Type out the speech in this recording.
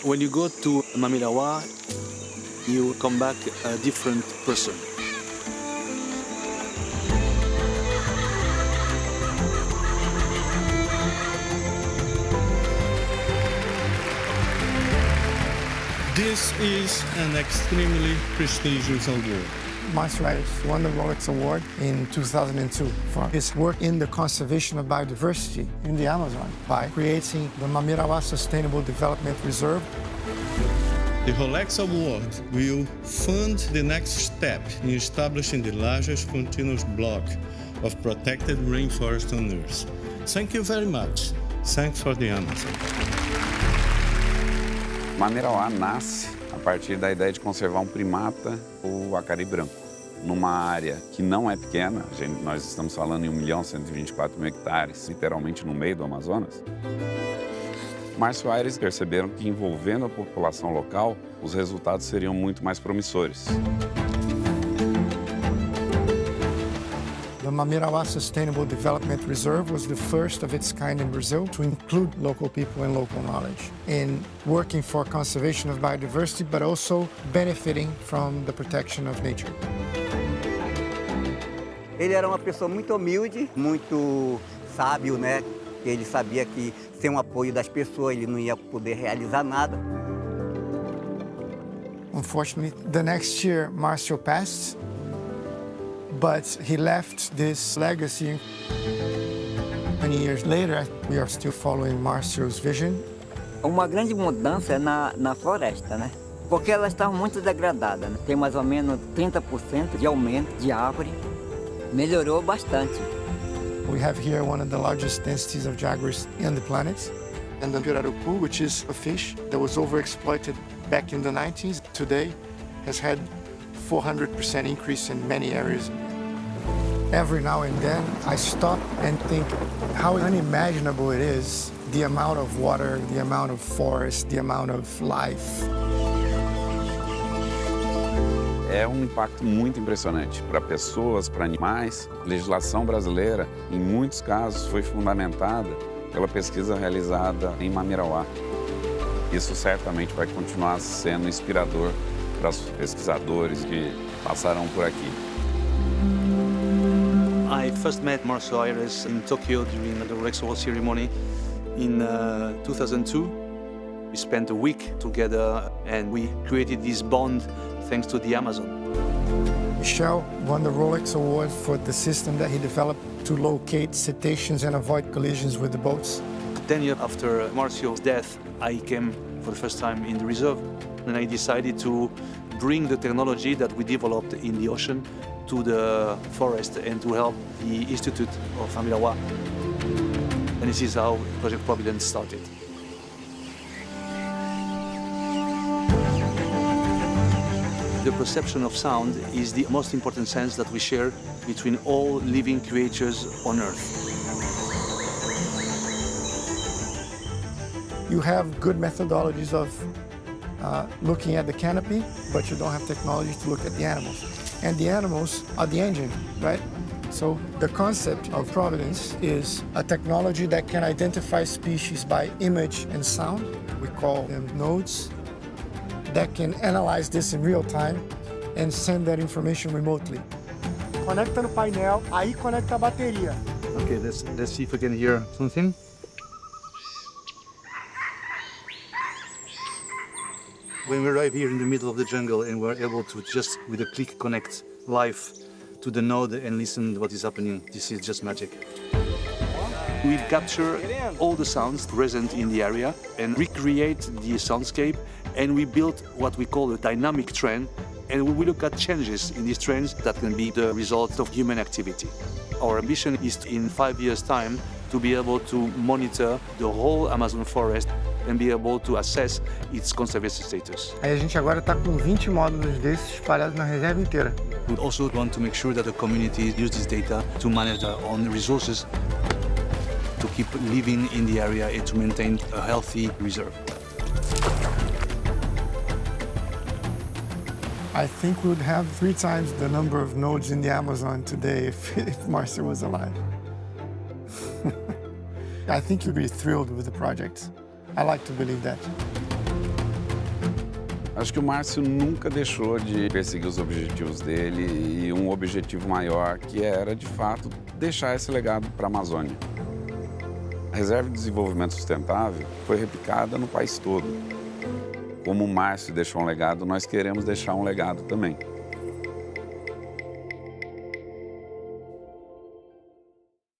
When you go to Mamirawa, you come back a different person. This is an extremely prestigious award. Márcio Aires won the Rolex Award in 2002 for his work in the conservation of biodiversity in the Amazon by creating the Mamirawa Sustainable Development Reserve. The Rolex Award will fund the next step in establishing the largest continuous block of protected rainforest on Earth. Thank you very much. Thanks for the Amazon. Mamirawa nasce a partir da ideia de conservar um primata, o acari branco, numa área que não é pequena. Nós estamos falando em 1.124.000 hectares, literalmente no meio do Amazonas. Márcio Aires perceberam que, envolvendo a população local, os resultados seriam muito mais promissores. The Mamirawa Sustainable Development Reserve was the first of its kind in Brazil to include local people and local knowledge in working for conservation of biodiversity, but also benefiting from the protection of nature. Ele era uma pessoa muito humilde, muito sábio, né? Ele sabia que sem o apoio das pessoas ele não ia poder realizar nada. Unfortunately, the next year, Márcio passed, but he left this legacy. Many years later, we are still following Márcio's vision. Uma grande mudança na floresta, né? Porque elas estavam muito degradadas, né? Tem mais ou menos 30% de aumento de árvore. Melhorou bastante. We have here one of the largest densities of jaguars in the planet. And the pirarucu, which is a fish that was overexploited back in the 90s, today has had 400% increase in many areas. Every now and then, I stop and think how unimaginable it is, the amount of water, the amount of forest, the amount of life. É um impacto muito impressionante para pessoas, para animais. A legislação brasileira, em muitos casos, foi fundamentada pela pesquisa realizada em Mamirawa. Isso certamente vai continuar sendo inspirador para os pesquisadores que passaram por aqui. I first met Márcio Aires in Tokyo during the Rolex Award ceremony in 2002. We spent a week together and we created this bond thanks to the Amazon. Michel won the Rolex Award for the system that he developed to locate cetaceans and avoid collisions with the boats. 10 years after Márcio's death, I came for the first time in the reserve and I decided to bring the technology that we developed in the ocean to the forest and to help the Institute of Mamirawa. And this is how Project Providence started. The perception of sound is the most important sense that we share between all living creatures on Earth. You have good methodologies of looking at the canopy, but you don't have technology to look at the animals. And the animals are the engine, right? So the concept of Providence is a technology that can identify species by image and sound. We call them nodes that can analyze this in real time and send that information remotely. Conecta no painel, aí conecta a bateria. Okay, let's see if we can hear something. When we arrive here in the middle of the jungle and we're able to just with a click connect live to the node and listen to what is happening, this is just magic. We capture all the sounds present in the area and recreate the soundscape, and we build what we call a dynamic trend, and we look at changes in these trends that can be the result of human activity. Our ambition is in 5 years' time to be able to monitor the whole Amazon forest and be able to assess its conservation status. Aí a gente agora está com 20 módulos desses espalhados na reserva inteira. We also want to make sure that the community use this data to manage their own resources, to keep living in the area and to maintain a healthy reserve. I think we would have 3 times the number of nodes in the Amazon today if Márcio was alive. I think you'd be thrilled with the project. I like to believe that. Acho que o Márcio nunca deixou de perseguir os objetivos dele e um objetivo maior que era, de fato, deixar esse legado para a Amazônia. A Reserva de Desenvolvimento Sustentável foi replicada no país todo. Como o Márcio deixou um legado, nós queremos deixar um legado também.